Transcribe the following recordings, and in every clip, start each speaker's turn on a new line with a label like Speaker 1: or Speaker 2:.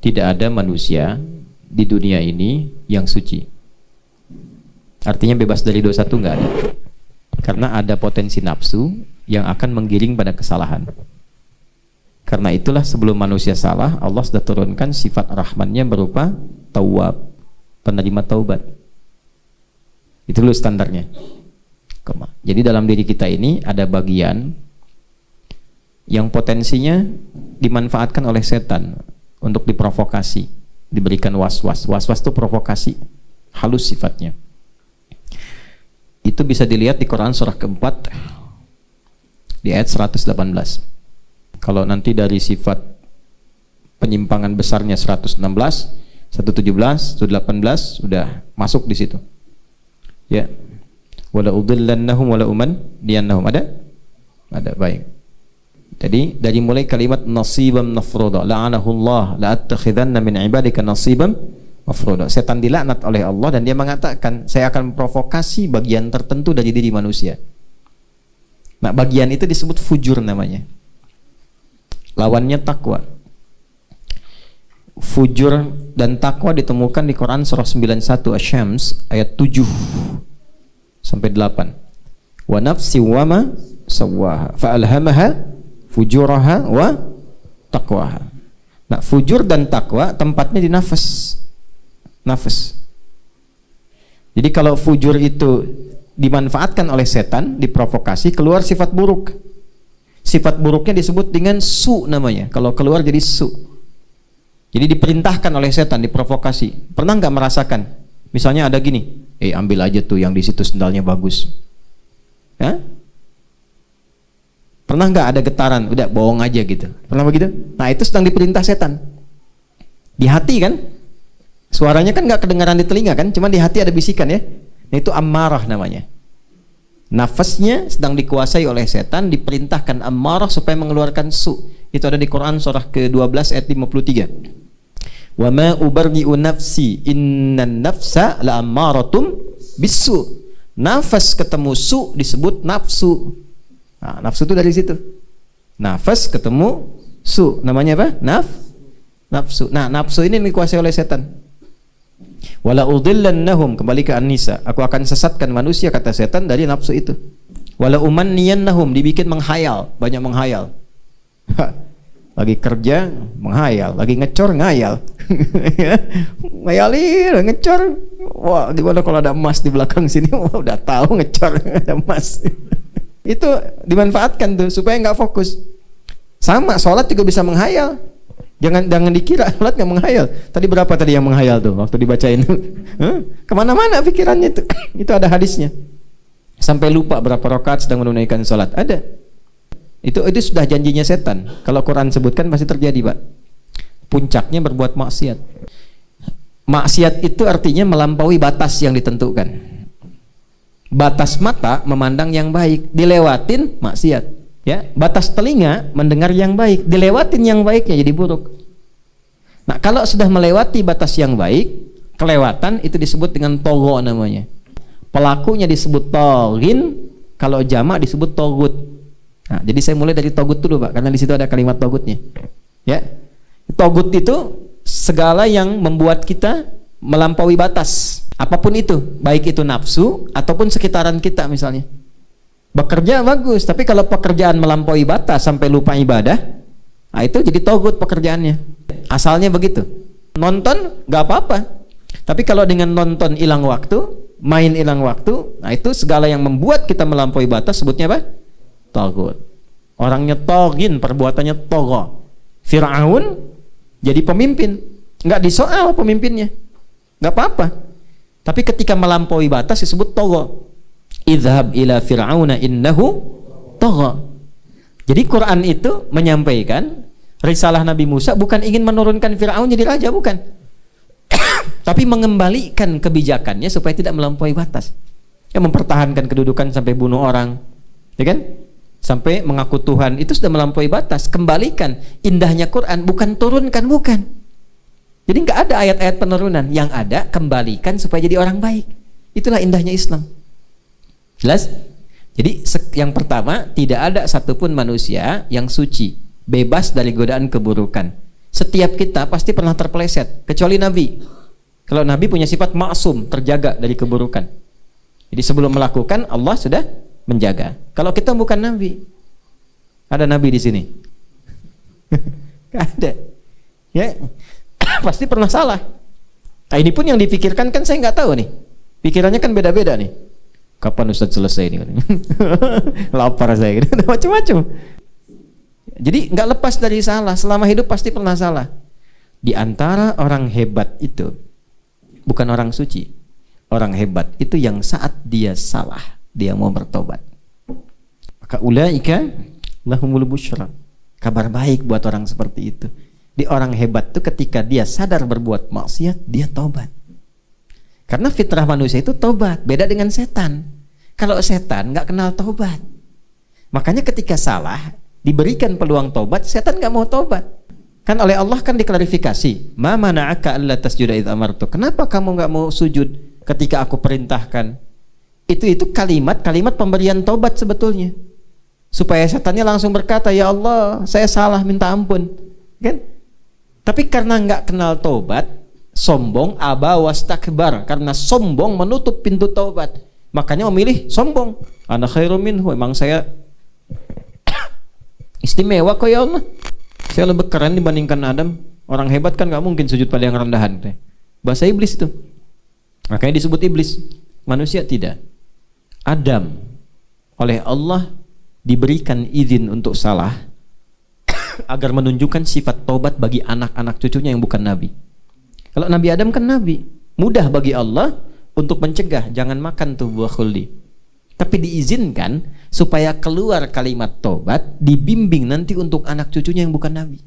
Speaker 1: Tidak ada manusia di dunia ini yang suci. Artinya bebas dari dosa itu nggak ada. Karena ada potensi nafsu yang akan menggiring pada kesalahan. Karena itulah sebelum manusia salah, Allah sudah turunkan sifat rahmannya berupa tawwab, penerima taubat. Itu dulu standarnya. Jadi dalam diri kita ini ada bagian yang potensinya dimanfaatkan oleh setan untuk diprovokasi, diberikan was-was. Was-was itu provokasi, halus sifatnya. Itu bisa dilihat di Quran surah keempat di ayat 118. Kalau nanti dari sifat penyimpangan besarnya 116, 117, 118 sudah masuk di situ. Ya. Wala udillannahum wala umanniyannahum, ada baik. Jadi dari mulai kalimat nasibam mafruḍa, la'anahullah la'attakhidanna min ibadika nasibam mafruḍa. Setan dilaknat oleh Allah dan dia mengatakan, saya akan memprovokasi bagian tertentu dari diri manusia. Nah, bagian itu disebut fujur namanya. Lawannya takwa. Fujur dan takwa ditemukan di Quran surah 91 Asy-Syams ayat 7 sampai 8. Wa nafsi wa ma sawwaha fa'alhamaha fujuraha wa taqwaha. Nah, fujur dan takwa tempatnya di nafas. Nafas. Jadi kalau fujur itu dimanfaatkan oleh setan, diprovokasi, keluar sifat buruk. Sifat buruknya disebut dengan su namanya. Kalau keluar jadi su. Jadi diperintahkan oleh setan, diprovokasi. Pernah nggak merasakan? Misalnya ada gini, ambil aja tuh yang di situ sendalnya bagus. Ya? Pernah nggak ada getaran, udah bohong aja gitu. Pernah begitu? Nah, itu sedang diperintah setan. Di hati kan? Suaranya kan nggak kedengaran di telinga kan? Cuma di hati ada bisikan ya. Nah, itu ammarah namanya. Nafasnya sedang dikuasai oleh setan, diperintahkan ammarah supaya mengeluarkan su. Itu ada di Quran surah ke-12 ayat 53. Wa ma ubarri'u nafsi innan nafsa la'ammaratum bisu. Nafas ketemu su disebut nafsu. Nah, nafsu itu dari situ. Nafas ketemu su, namanya apa? Nafsu. Nah, nafsu ini dikuasai oleh setan. Wala udillannahum, kembali ke An-Nisa, aku akan sesatkan manusia, kata setan, dari nafsu itu. Wala umanniyannahum, dibikin menghayal, banyak menghayal. Lagi kerja menghayal, lagi ngecor ngayal. Ngayalin, ngecor. Wah, gimana kalau ada emas di belakang sini? Wah, udah tahu ngecor ada emas. Itu dimanfaatkan tuh supaya nggak fokus. Sama sholat juga bisa menghayal. Jangan dikira sholat nggak menghayal. Tadi berapa tadi yang menghayal tuh waktu dibacain? Kemana-mana pikirannya tuh. Itu ada hadisnya. Sampai lupa berapa rakaat sedang menunaikan sholat. Ada. Itu sudah janjinya setan. Kalau Quran sebutkan pasti terjadi, Pak. Puncaknya berbuat maksiat. Maksiat itu artinya melampaui batas yang ditentukan. Batas mata memandang yang baik, dilewatin maksiat. Ya, batas telinga mendengar yang baik, dilewatin yang baiknya jadi buruk. Nah, kalau sudah melewati batas yang baik, kelewatan itu disebut dengan togo namanya. Pelakunya disebut togin, kalau jamak disebut togut. Nah, jadi saya mulai dari togut dulu, Pak, karena di situ ada kalimat togutnya. Ya, togut itu segala yang membuat kita melampaui batas. Apapun itu, baik itu nafsu ataupun sekitaran kita misalnya. Bekerja bagus, tapi kalau pekerjaan melampaui batas sampai lupa ibadah, nah itu jadi togut pekerjaannya. Asalnya begitu. Nonton nggak apa-apa, tapi kalau dengan nonton hilang waktu, main hilang waktu, nah itu segala yang membuat kita melampaui batas sebutnya apa? Togut. Orangnya togin, perbuatannya togo. Fir'aun jadi pemimpin, nggak disoal pemimpinnya, nggak apa-apa. Tapi ketika melampaui batas disebut togo. Idhab ila fir'auna innahu togo. Jadi Quran itu menyampaikan risalah Nabi Musa bukan ingin menurunkan Fir'aun jadi raja, bukan. Tapi mengembalikan kebijakannya supaya tidak melampaui batas. Ya, mempertahankan kedudukan sampai bunuh orang, ya kan? Sampai mengaku Tuhan, itu sudah melampaui batas. Kembalikan. Indahnya Quran bukan turunkan, bukan. Jadi nggak ada ayat-ayat penurunan, yang ada kembalikan supaya jadi orang baik. Itulah indahnya Islam. Jelas? Jadi yang pertama, tidak ada satupun manusia yang suci, bebas dari godaan keburukan. Setiap kita pasti pernah terpeleset, kecuali Nabi. Kalau Nabi punya sifat maksum, terjaga dari keburukan. Jadi sebelum melakukan, Allah sudah menjaga. Kalau kita bukan Nabi, ada Nabi di sini? Gak ada. Ya, pasti pernah salah. Nah, ini pun yang dipikirkan kan saya nggak tahu nih. Pikirannya kan beda-beda nih. Kapan Ustadz selesai ini? Lapar saya, gitu. Macam-macam. Jadi nggak lepas dari salah. Selama hidup pasti pernah salah. Di antara orang hebat itu bukan orang suci. Orang hebat itu yang saat dia salah, dia mau bertobat. Maka ulaika lahumul busyra. Kabar baik buat orang seperti itu. Di orang hebat itu ketika dia sadar berbuat maksiat, dia tobat. Karena fitrah manusia itu tobat, beda dengan setan. Kalau setan nggak kenal tobat. Makanya ketika salah, diberikan peluang tobat, setan nggak mau tobat. Kan oleh Allah kan diklarifikasi, ma mana'aka alla tasjuda idz amartu. Kenapa kamu nggak mau sujud ketika aku perintahkan? Itu kalimat pemberian tobat sebetulnya. Supaya setannya langsung berkata, ya Allah, saya salah, minta ampun. Kan? Tapi karena nggak kenal tobat, sombong, aba wastakbar, karena sombong menutup pintu tobat. Makanya memilih sombong. Ana khairum minhu, emang saya istimewa kok ya Allah. Saya lebih keren dibandingkan Adam. Orang hebat kan nggak mungkin sujud pada yang rendahan. Bahasa iblis itu. Makanya disebut iblis. Manusia tidak. Adam oleh Allah diberikan izin untuk salah agar menunjukkan sifat taubat bagi anak-anak cucunya yang bukan nabi. Kalau Nabi Adam kan nabi, mudah bagi Allah untuk mencegah jangan makan tuh buah khuldi. Tapi diizinkan supaya keluar kalimat taubat, dibimbing nanti untuk anak cucunya yang bukan nabi.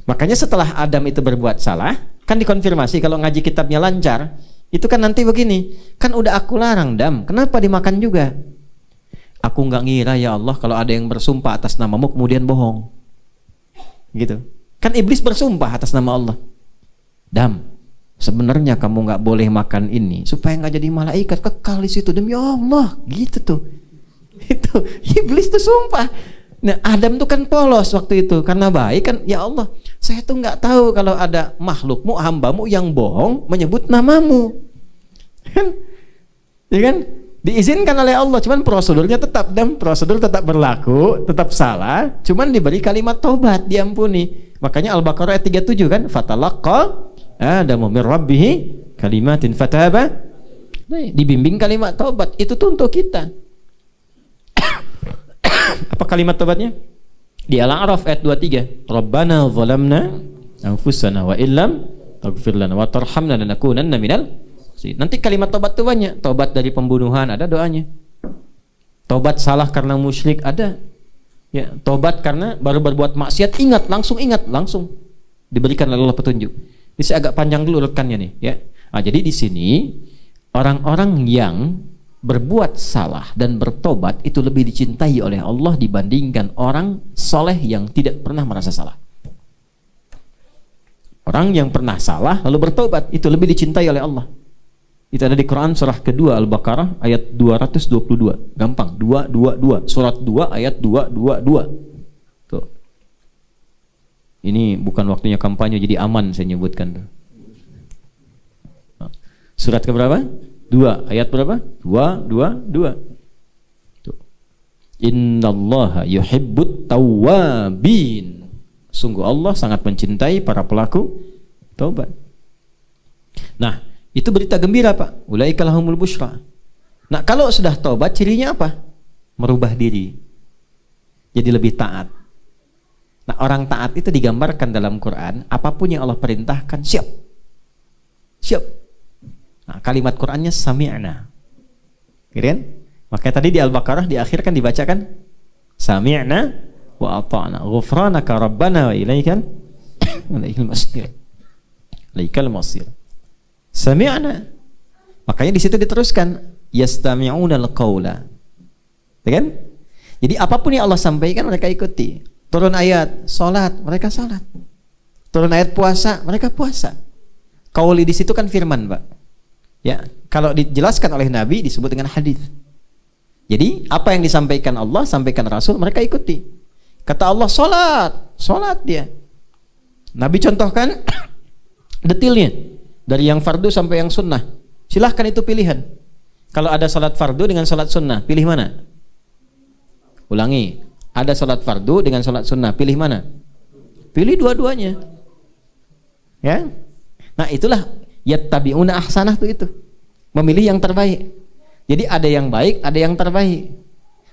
Speaker 1: Makanya setelah Adam itu berbuat salah, kan dikonfirmasi kalau ngaji kitabnya lancar, itu kan nanti begini, kan udah aku larang Adam, kenapa dimakan juga? Aku nggak ngira ya Allah kalau ada yang bersumpah atas namamu kemudian bohong. Gitu. Kan iblis bersumpah atas nama Allah. Dam, sebenarnya kamu nggak boleh makan ini supaya nggak jadi malaikat kekal di situ demi Allah. Gitu tuh. Itu iblis tuh sumpah. Nah, Adam tuh kan polos waktu itu karena baik kan, ya Allah, saya tuh nggak tahu kalau ada makhlukmu, hambamu yang bohong menyebut namamu. Kan? Ya kan? Diizinkan oleh Allah, cuman prosedurnya tetap prosedur tetap berlaku, tetap salah, cuman diberi kalimat taubat, diampuni. Makanya Al-Baqarah ayat 37 kan, fatalaqa Adamu min rabbih kalimatin fataba. Dibimbing kalimat taubat, itu tuh untuk kita. Apa kalimat taubatnya? Di Al-A'raf ayat 23, Rabbana zalamna anfusana wa illam taghfir lana wa tarhamna lanakunanna minal. Nanti kalimat tobat itu banyak. Tobat dari pembunuhan ada doanya. Tobat salah karena musyrik ada. Ya, tobat karena baru berbuat maksiat langsung diberikan oleh Allah petunjuk. Ini saya agak panjang dulu rekannya nih, ya. Nah, jadi di sini orang-orang yang berbuat salah dan bertobat itu lebih dicintai oleh Allah dibandingkan orang soleh yang tidak pernah merasa salah. Orang yang pernah salah lalu bertobat itu lebih dicintai oleh Allah. Itu ada di Quran surah kedua Al-Baqarah ayat 222. Gampang, 222. Surat 2 ayat 222. Tuh. Ini bukan waktunya kampanye jadi aman saya nyebutkan tuh. Surat ke berapa? 2 ayat berapa? 222. Tuh. Innallaha yuhibbut tawwabin. Sungguh Allah sangat mencintai para pelaku taubat. Nah, itu berita gembira Pak. Ulaika lahumul busyra. Nah, kalau sudah taubat cirinya apa? Merubah diri. Jadi lebih taat. Nah, orang taat itu digambarkan dalam Quran, apapun yang Allah perintahkan siap. Siap. Nah, kalimat Qurannya sami'na. Keren? Makanya tadi di Al-Baqarah di akhir kan dibacakan sami'na wa ata'na. Ghufranaka rabbana wa ilaikal masir. Ilaikal masir. Sami'na. Makanya di situ diteruskan yastami'una al-qaula. Ya kan? Jadi apapun yang Allah sampaikan mereka ikuti. Turun ayat salat, mereka salat. Turun ayat puasa, mereka puasa. Qauli di situ kan firman, Pak. Ya, kalau dijelaskan oleh Nabi disebut dengan hadis. Jadi apa yang disampaikan Allah, sampaikan Rasul, mereka ikuti. Kata Allah salat, salat dia. Nabi contohkan detilnya dari yang fardu sampai yang sunnah. Silahkan, itu pilihan. Kalau ada salat fardu dengan salat sunnah, pilih mana? Ulangi, ada salat fardu dengan salat sunnah, pilih mana? Pilih dua-duanya. Ya, nah itulah yattabi'una ahsanah tuh itu. Memilih yang terbaik. Jadi ada yang baik, ada yang terbaik.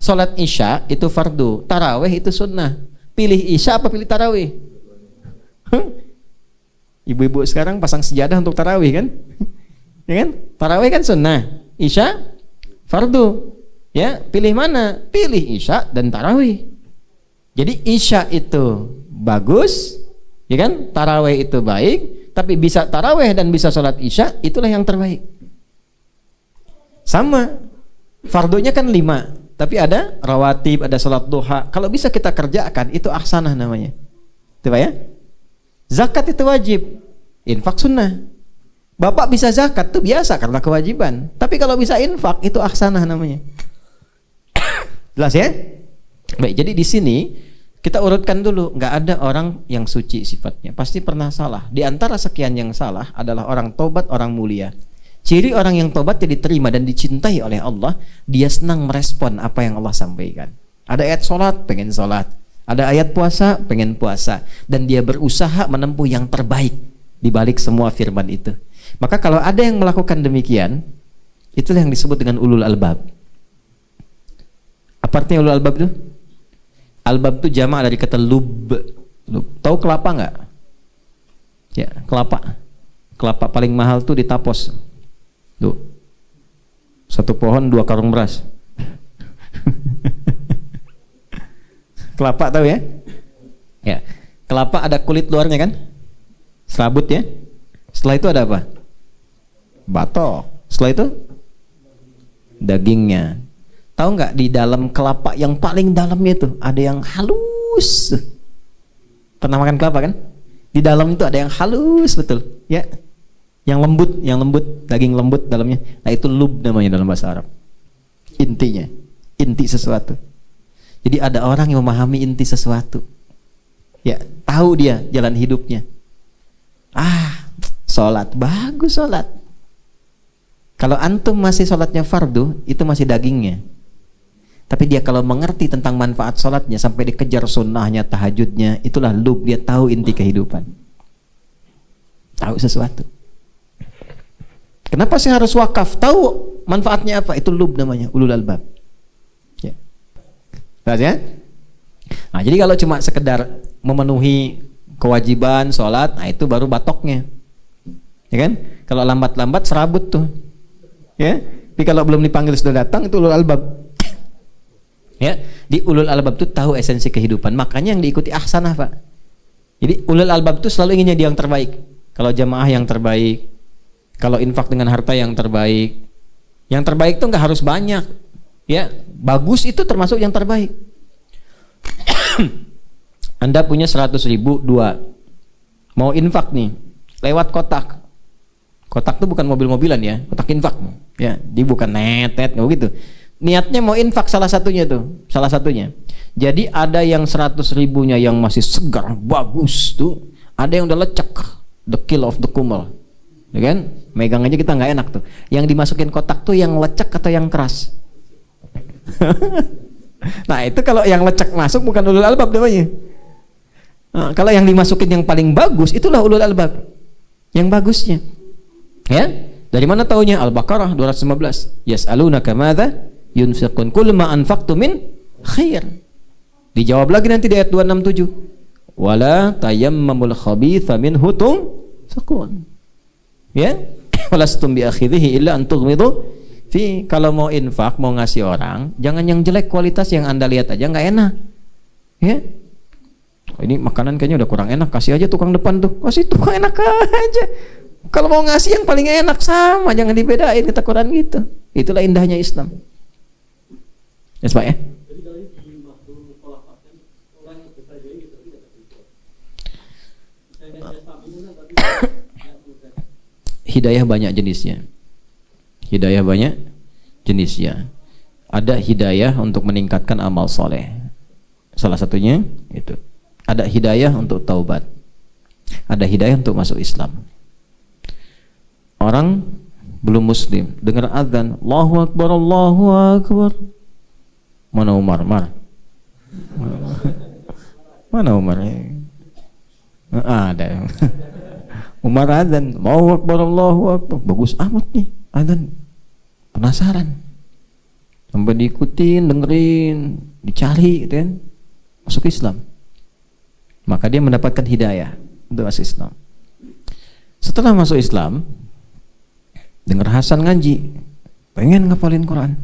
Speaker 1: Salat Isya itu fardu, tarawih itu sunnah. Pilih Isya apa pilih tarawih? Ibu-ibu sekarang pasang sejadah untuk tarawih kan? Ya kan? Tarawih kan sunnah, Isya fardu. Ya, pilih mana? Pilih Isya dan tarawih. Jadi Isya itu bagus, ya kan? Tarawih itu baik, tapi bisa tarawih dan bisa sholat Isya, itulah yang terbaik. Sama, fardunya kan 5, tapi ada rawatib, ada sholat duha. Kalau bisa kita kerjakan, itu ahsanah namanya. Itu ya? Zakat itu wajib, infak sunnah. Bapak bisa zakat itu biasa karena kewajiban, tapi kalau bisa infak itu ahsanah namanya. Jelas ya? Baik, jadi di sini kita urutkan dulu, nggak ada orang yang suci sifatnya, pasti pernah salah. Di antara sekian yang salah adalah orang tobat, orang mulia. Ciri orang yang tobat yang diterima dan dicintai oleh Allah, dia senang merespon apa yang Allah sampaikan. Ada ayat sholat, pengen sholat. Ada ayat puasa, pengen puasa. Dan dia berusaha menempuh yang terbaik di balik semua firman itu. Maka kalau ada yang melakukan demikian, itulah yang disebut dengan ulul albab. Apa artinya ulul albab itu? Albab itu jamak dari kata lub. Tahu kelapa nggak? Ya, kelapa. Kelapa paling mahal tuh di Tapos. Tuh. Satu pohon 2 karung beras. Kelapa tahu ya? Ya. Kelapa ada kulit luarnya kan? Serabut ya. Setelah itu ada apa? Batok. Setelah itu dagingnya. Tahu nggak di dalam kelapa yang paling dalamnya itu ada yang halus. Pernah makan kelapa kan? Di dalam itu ada yang halus betul, ya. Yang lembut, daging lembut dalamnya. Nah itu lub namanya dalam bahasa Arab. Intinya, inti sesuatu. Jadi ada orang yang memahami inti sesuatu. Ya, tahu dia jalan hidupnya. Sholat, bagus sholat. Kalau antum masih sholatnya fardu, itu masih dagingnya. Tapi dia kalau mengerti tentang manfaat sholatnya sampai dikejar sunnahnya, tahajudnya, itulah lub, dia tahu inti kehidupan. Tahu sesuatu. Kenapa sih harus wakaf? Tahu manfaatnya apa? Itu lub namanya, ulul albab. Ya. Ya? Nah, jadi kalau cuma sekedar memenuhi kewajiban sholat, nah itu baru batoknya. Ya kan? Kalau lambat-lambat serabut tuh. Ya. Tapi kalau belum dipanggil sudah datang, itu ulul albab. Ya, di ulul albab itu tahu esensi kehidupan. Makanya yang diikuti ahsanah, Pak. Jadi ulul albab itu selalu ingin jadi yang terbaik. Kalau jamaah yang terbaik, kalau infak dengan harta yang terbaik. Yang terbaik itu nggak harus banyak. Ya, bagus itu termasuk yang terbaik. Anda punya 100.000 2. Mau infak nih, lewat kotak. Kotak itu bukan mobil-mobilan ya, kotak infak. Ya, dia bukan netet nggak begitu. Niatnya mau infak salah satunya. Jadi ada yang 100.000-nya yang masih segar, bagus tuh. Ada yang udah lecek, the kill of the kumel, ya kan? Megang aja kita nggak enak tuh. Yang dimasukin kotak tuh yang lecek atau yang keras? Nah itu kalau yang lecek masuk bukan ulul albab namanya. Nah, kalau yang dimasukin yang paling bagus, itulah ulul albab. Yang bagusnya, ya. Dari mana taunya? Al-Baqarah 215. Yas'alunaka madza yunfiqun kul ma anfaqtum min khair. Dijawab lagi nanti di ayat 267. Wala tayammamul khabitha minhu tunfiqun. Ya, walastum bi akhidhihi illa an tughmidu fi. Kalau mau infak, mau ngasih orang, jangan yang jelek kualitas, yang Anda lihat aja nggak enak. Ya. Ini makanan kayaknya udah kurang enak, kasih aja tukang depan tuh. Kasih tukang enak aja. Kalau mau ngasih yang paling enak sama, jangan dibedain, kata Quran gitu. Itulah indahnya Islam. Yes, Pak ya. Hidayah banyak jenisnya. Hidayah banyak jenisnya. Ada hidayah untuk meningkatkan amal soleh. Salah satunya itu. Ada hidayah untuk taubat. ada hidayah untuk masuk Islam. Orang belum muslim, dengar azan, Allahu Akbar, Allahu Akbar. Mana Umar? Mana Umar? Ada. Umar azan, Allahu Akbar, Allahu Akbar. Bagus amat nih azan. Penasaran. Sampai diikutin, dengerin, dicari gitu kan. Masuk Islam. Maka dia mendapatkan hidayah untuk masuk Islam. Setelah masuk Islam, dengar Hasan ngaji, pengen ngapalin Quran,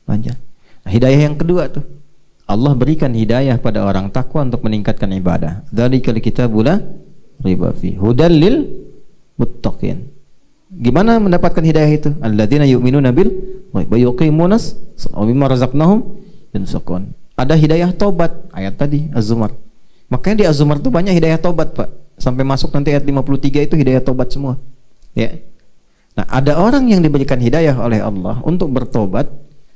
Speaker 1: lanjut. Nah, hidayah yang kedua tuh, Allah berikan hidayah pada orang takwa untuk meningkatkan ibadah. Dzalikal kitabul la raiba fi hudal lil muttaqin. Gimana mendapatkan hidayah itu? Alladzina yu'minuna bil wa yuqimunas wa mimma razaqnahum yunfiqun. Ada hidayah tobat, ayat tadi Az-Zumar. Makanya di Az-Zumar itu banyak hidayah tobat, Pak. Sampai masuk nanti ayat 53 itu hidayah tobat semua. Ya. Nah, ada orang yang diberikan hidayah oleh Allah untuk bertobat,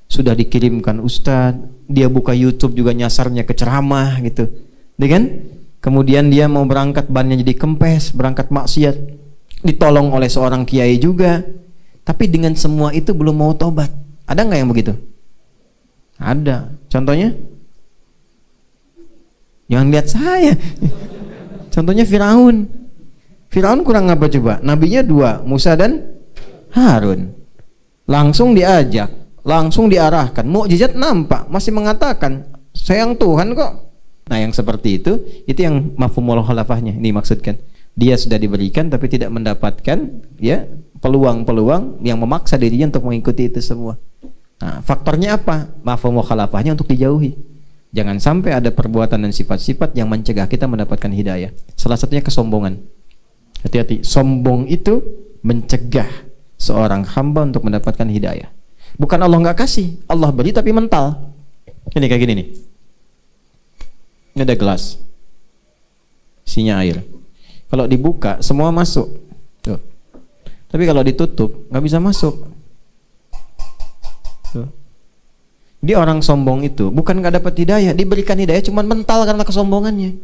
Speaker 1: sudah dikirimkan ustaz, dia buka YouTube juga nyasarnya ke ceramah gitu. Kan? Kemudian dia mau berangkat bannya jadi kempes, berangkat maksiat, ditolong oleh seorang kiai juga. Tapi dengan semua itu belum mau tobat. Ada nggak yang begitu? Ada. Contohnya? Jangan lihat saya. Contohnya Firaun. Firaun kurang apa coba? Nabinya dua, Musa dan Harun. Langsung diajak, langsung diarahkan. Mukjizat nampak, masih mengatakan sayang Tuhan kok. Nah, yang seperti itu yang mafhumul khalafahnya. Ini maksudkan. Dia sudah diberikan tapi tidak mendapatkan ya peluang-peluang yang memaksa dirinya untuk mengikuti itu semua. Nah, faktornya apa? Mafhumul khalafahnya untuk dijauhi. Jangan sampai ada perbuatan dan sifat-sifat yang mencegah kita mendapatkan hidayah. Salah satunya kesombongan. Hati-hati, sombong itu mencegah seorang hamba untuk mendapatkan hidayah. Bukan Allah nggak kasih, Allah beri tapi mental. Ini kayak gini nih. Ini ada gelas, isinya air. Kalau dibuka semua masuk. Tuh. Tapi kalau ditutup nggak bisa masuk. Tuh. Dia orang sombong itu bukan nggak dapat hidayah, diberikan hidayah cuman mental karena kesombongannya.